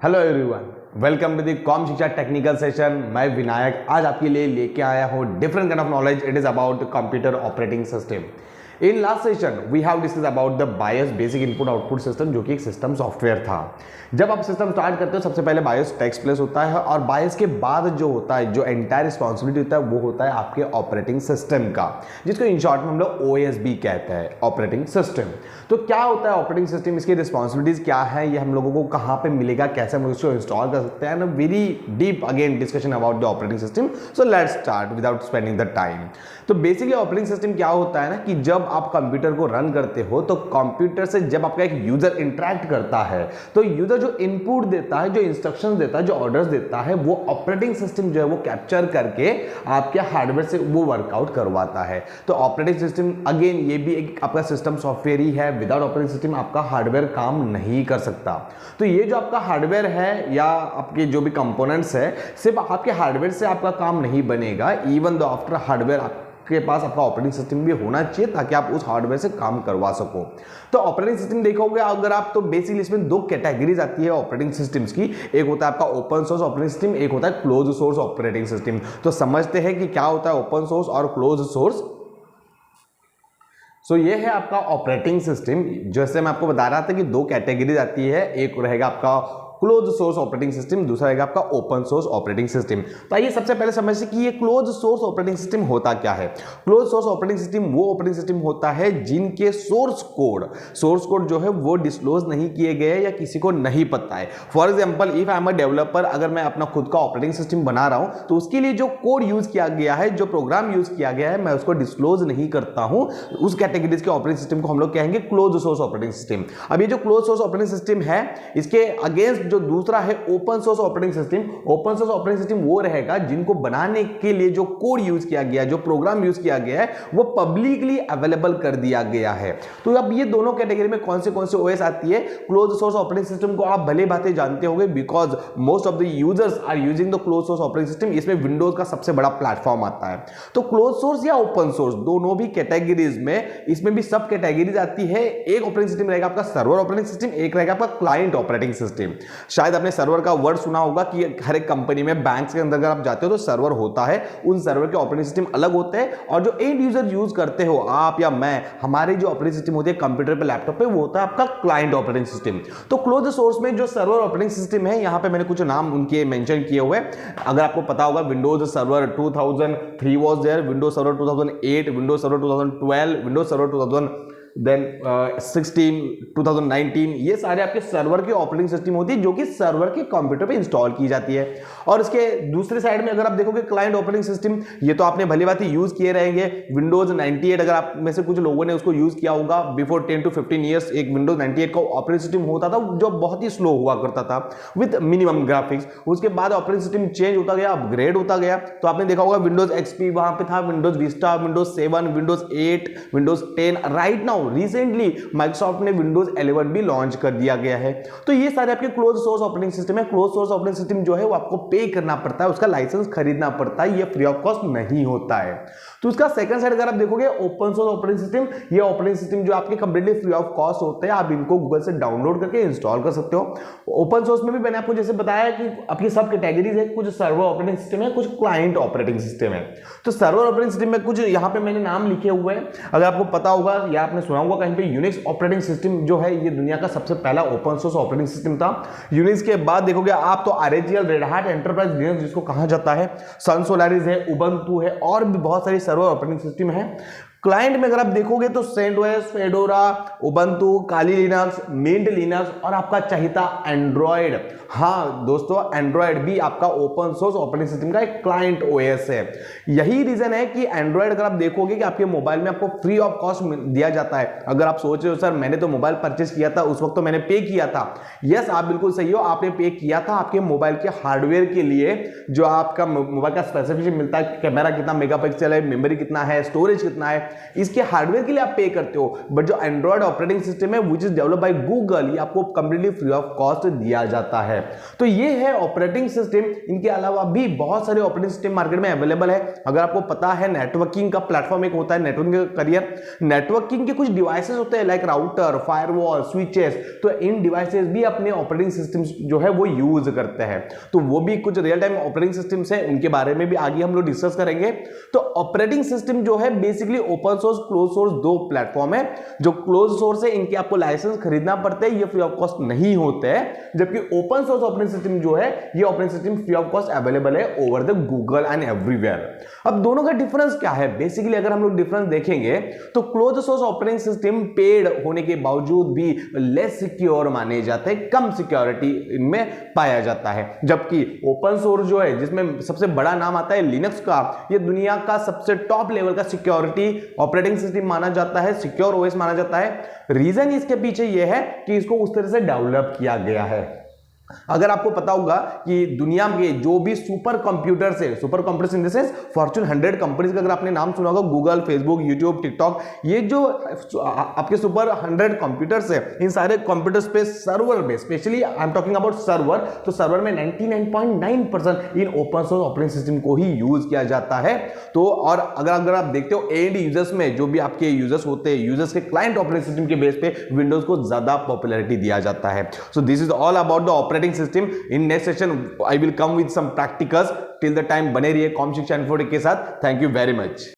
Hello everyone, welcome to the com Shiksha technical session. मैं विनायक आज आपके लिए लेके आया हूँ different kind of knowledge. It is about computer operating system. In last session we have discuss about the BIOS basic input output system, जो कि एक सिस्टम सॉफ्टवेयर था। जब आप सिस्टम स्टार्ट करते हो सबसे पहले बायोस टेक्स्ट प्लेस होता है और बायोस के बाद जो होता है, जो एंटायर रिस्पॉन्सिबिलिटी होता है, वो होता है आपके ऑपरेटिंग सिस्टम का, जिसको इन शॉर्ट में हम लोग OSB कहते हैं, ऑपरेटिंग सिस्टम। तो क्या होता है ऑपरेटिंग सिस्टम, इसकी रिस्पॉन्सिबिलिटीज क्या है, ये हम लोगों को कहाँ पे मिलेगा, कैसे हम उसको इंस्टॉल कर सकते हैं, very deep again discussion about the operating system. So let's start without spending the time. तो बेसिकली ऑपरेटिंग सिस्टम क्या होता है ना, कि जब आप कंप्यूटर को रन करते हो तो कंप्यूटर से जब आपका एक यूजर इंटरेक्ट करता है तो यूजर जो इनपुट देता है, जो इंस्ट्रक्शंस देता है, जो ऑर्डर्स देता है, वो ऑपरेटिंग सिस्टम जो है वो कैप्चर करके आपके हार्डवेयर से वो वर्कआउट करवाता है। तो ऑपरेटिंग सिस्टम अगेन ये भी एक आपका सिस्टम सॉफ्टवेयर ही है। विदाउट ऑपरेटिंग सिस्टम आपका हार्डवेयर काम नहीं कर सकता। तो ये जो आपका हार्डवेयर है या आपके जो भी कंपोनेंट्स है, सिर्फ आपके हार्डवेयर से आपका काम नहीं बनेगा। इवन दो आफ्टर हार्डवेयर के पास आपका ऑपरेटिंग सिस्टम भी होना चाहिए ताकि आप उस हार्डवेयर से काम करवा सको। तो ऑपरेटिंग सिस्टम देखोगे अगर आप, तो बेसिकली इसमें दो कैटेगरीज आती है ऑपरेटिंग सिस्टम्स की। एक होता है आपका ओपन सोर्स ऑपरेटिंग सिस्टम, एक होता है क्लोज सोर्स ऑपरेटिंग सिस्टम। तो समझते हैं कि क्या होता है ओपन सोर्स और क्लोज सोर्स। सो ये है आपका ऑपरेटिंग सिस्टम। जैसे मैं आपको बता रहा था कि दो कैटेगरीज आती है, एक रहेगा आपका क्लोज सोर्स ऑपरेटिंग सिस्टम, दूसरा रहेगा आपका ओपन सोर्स ऑपरेटिंग सिस्टम। तो आइए सबसे पहले समझते कि ये क्लोज सोर्स ऑपरेटिंग सिस्टम होता क्या है। क्लोज सोर्स ऑपरेटिंग सिस्टम वो ऑपरेटिंग सिस्टम होता है जिनके सोर्स कोड जो है वो डिस्क्लोज नहीं किए गए या किसी को नहीं पता है। For example if I am a developer, अगर मैं अपना खुद का ऑपरेटिंग सिस्टम बना रहा हूं तो उसके लिए जो कोड यूज किया गया है, जो प्रोग्राम यूज किया गया है, मैं उसको डिस्क्लोज नहीं करता हूं। उस कैटेगरीज के ऑपरेटिंग सिस्टम को हम लोग कहेंगे क्लोज सोर्स ऑपरेटिंग सिस्टम। अब ये जो क्लोज सोर्स ऑपरेटिंग सिस्टम है, इसके अगेंस्ट जो दूसरा है open source operating system. Open source operating system वो रहेगा जिनको बनाने के लिए जो कोड यूज किया गया, जो प्रोग्राम यूज किया गया है, वो पब्लिकली अवेलेबल कर दिया गया है। तो अब ये दोनों कैटेगरी में कौन से ओएस आती है। क्लोज सोर्स ऑपरेटिंग सिस्टम को आप भले भांति जानते होंगे because most of the users are using the close source operating system. इसमें विंडोज का सबसे बड़ा प्लेटफॉर्म आता है। तो क्लोज सोर्स या ओपन सोर्स दोनों भी कैटेगरीज में, इसमें भी सब कैटेगरीज आती है। एक ऑपरेटिंग सिस्टम रहेगा आपका सर्वर ऑपरेटिंग सिस्टम, एक रहेगा आपका क्लाइंट ऑपरेटिंग सिस्टम। शायद आपने सर्वर का वर्ड सुना होगा कि हर एक कंपनी में, बैंक्स के अंदर अगर आप जाते हो तो सर्वर होता है। उन सर्वर के ऑपरेटिंग सिस्टम अलग होते हैं और जो एंड यूजर यूज करते हो आप या मैं, हमारे जो ऑपरेटिंग सिस्टम होते हैं कंप्यूटर पे, लैपटॉप पे, वो होता है आपका क्लाइंट ऑपरेटिंग सिस्टम। तो क्लोज सोर्स में जो सर्वर ऑपरेटिंग सिस्टम है, यहां पे मैंने कुछ नाम उनके मेंशन किए हुए। अगर आपको पता होगा Windows server 2003 was there, Windows server 2008, Windows server 2012, Windows server 2016, 2019, ये सारे आपके सर्वर के ऑपरेटिंग सिस्टम होती है जो कि सर्वर के कंप्यूटर पे इंस्टॉल की जाती है। और इसके दूसरे साइड में अगर आप देखोगे क्लाइंट ऑपरेटिंग सिस्टम, ये तो आपने भली बात यूज किए रहेंगे। विंडोज 98, अगर आप में से कुछ लोगों ने उसको यूज किया होगा बिफोर 10 to 15 ईयर्स, एक विंडोज 98 का ऑपरेटिंग सिस्टम होता था जो बहुत ही स्लो हुआ करता था विद मिनिमम ग्राफिक्स। उसके बाद ऑपरेटिंग सिस्टम चेंज होता गया, अपग्रेड होता गया। तो आपने देखा होगा विंडोज XP वहां पे था, Windows Vista, Windows 7, Windows 8, Windows 10। Right now recently Microsoft ने विंडोज 11 भी लॉन्च कर दिया गया है। तो ये सारे आपके क्लोज सोर्स ऑपरेटिंग सिस्टम है। क्लोज सोर्स ऑपरेटिंग सिस्टम जो है वो आपको पे करना पड़ता है, उसका लाइसेंस खरीदना पड़ता है, ये फ्री ऑफ कॉस्ट नहीं होता है। तो उसका सेकंड साइड अगर आप देखोगे ओपन सोर्स ऑपरेटिंग सिस्टम, ये ऑपरेटिंग सिस्टम जो आपके कंप्लीटली फ्री ऑफ कॉस्ट होते हैं, आप इनको गूगल से डाउनलोड करके इंस्टॉल कर सकते हो। ओपन सोर्स में भी मैंने आपको जैसे बताया कि आपकी सब कैटेगरीज है, कुछ सर्वर ऑपरेटिंग सिस्टम है, कुछ क्लाइंट ऑपरेटिंग सिस्टम है। तो सर्वर ऑपरेटिंग सिस्टम में कुछ यहां पे मैंने नाम लिखे हुए हैं, अगर आपको पता होगा या आपने सुना होगा कहीं पे, यूनिक्स ऑपरेटिंग सिस्टम जो है ये दुनिया का सबसे पहला ओपन सोर्स ऑपरेटिंग सिस्टम था। यूनिक्स के बाद देखोगे आप तो RHEL, red hat enterprise Linux जिसको कहा जाता है, सन सोलारिस है, उबंटू है, और भी बहुत सारी सर्वर ऑपरेटिंग सिस्टम है। क्लाइंट में अगर आप देखोगे तो सेंटोस, फेडोरा, उबंटू, काली लिनक्स, मिंट लिनक्स और आपका चाहिए एंड्रॉयड। हाँ दोस्तों, एंड्रॉयड भी आपका ओपन सोर्स ऑपरेटिंग सिस्टम का एक क्लाइंट OS है। यही रीजन है कि एंड्रॉयड अगर आप देखोगे कि आपके मोबाइल में आपको फ्री ऑफ कॉस्ट दिया जाता है। अगर आप सोच रहे हो सर मैंने तो मोबाइल परचेस किया था, उस वक्त तो मैंने पे किया था, यस आप बिल्कुल सही हो, आपने पे किया था आपके मोबाइल के हार्डवेयर के लिए। जो आपका मोबाइल का स्पेसिफिकेशन मिलता है, कैमरा कितना मेगापिक्सल है, मेमोरी कितना है, स्टोरेज कितना है, इसके हार्डवेयर के लिए आप पे करते हो, बट जो एंड्रॉइड ऑपरेटिंग सिस्टम है which is develop by Google, ये आपको कंप्लीटली फ्री ऑफ कॉस्ट दिया जाता है। तो ये है ऑपरेटिंग सिस्टम। इनके अलावा भी बहुत सारे ऑपरेटिंग सिस्टम मार्केट में अवेलेबल है। अगर आपको पता है नेटवर्किंग का प्लेटफॉर्म एक होता है नेटवर्किंग करियर, नेटवर्किंग के कुछ डिवाइसेस होते हैं लाइक राउटर, फायरवॉल, स्विचेस, तो इन डिवाइसेस भी अपने ऑपरेटिंग सिस्टम जो है वो यूज करते हैं। तो वो भी कुछ रियल टाइम ऑपरेटिंग सिस्टम्स है, उनके बारे में भी आगे हम लोग डिस्कस करेंगे। तो ऑपरेटिंग सिस्टम जो है basically open source, close source दो प्लेटफॉर्म है। जो क्लोज सोर्स है इनके आपको लाइसेंस खरीदना पड़ता है, ये फ्री ऑफ कॉस्ट नहीं होते हैं, जबकि ओपन सोर्स ऑपरेटिंग सिस्टम जो है ये operating system free of cost available है over the Google and everywhere. अब दोनों का डिफरेंस क्या है? बेसिकली अगर हम लोग डिफरेंस देखेंगे तो close source operating system paid होने के बावजूद भी लेस सिक्योर माने जाते हैं, कम सिक्योरिटी इनमें पाया जाता है, जबकि ओपन सोर्स जो है जिसमें सबसे बड़ा नाम आता है लिनक्स का, ये दुनिया का सबसे टॉप लेवल का सिक्योरिटी ऑपरेटिंग सिस्टम माना जाता है, सिक्योर ओएस माना जाता है। रीजन इसके पीछे यह है कि इसको उस तरह से डेवलप किया गया है। अगर आपको पता होगा कि दुनिया में जो भी सुपर कंप्यूटर्स है, super computers in the sense Fortune 100 companies का अगर आपने नाम सुना होगा, गूगल, फेसबुक, यूट्यूब, टिकटॉक, ये जो आपके सुपर 100 कंप्यूटर्स है, इन सारे कंप्यूटर्स पे सर्वर में, specially I am talking about server, तो सर्वर में 99.9% in open source operating system को ही यूज किया जाता है। तो और अगर आप देखते हो एंड यूजर्स में जो भी आपके यूजर्स होते हैं, यूजर्स के क्लाइंट ऑपरेटिंग सिस्टम के बेस पे विंडोज को ज्यादा पॉपुलैरिटी दिया जाता है। So this is all about the operating system. In next session I will come with some practicals. Till the time बने रहिए कॉम शिक्षा इन्फोटेक के साथ। Thank you very much.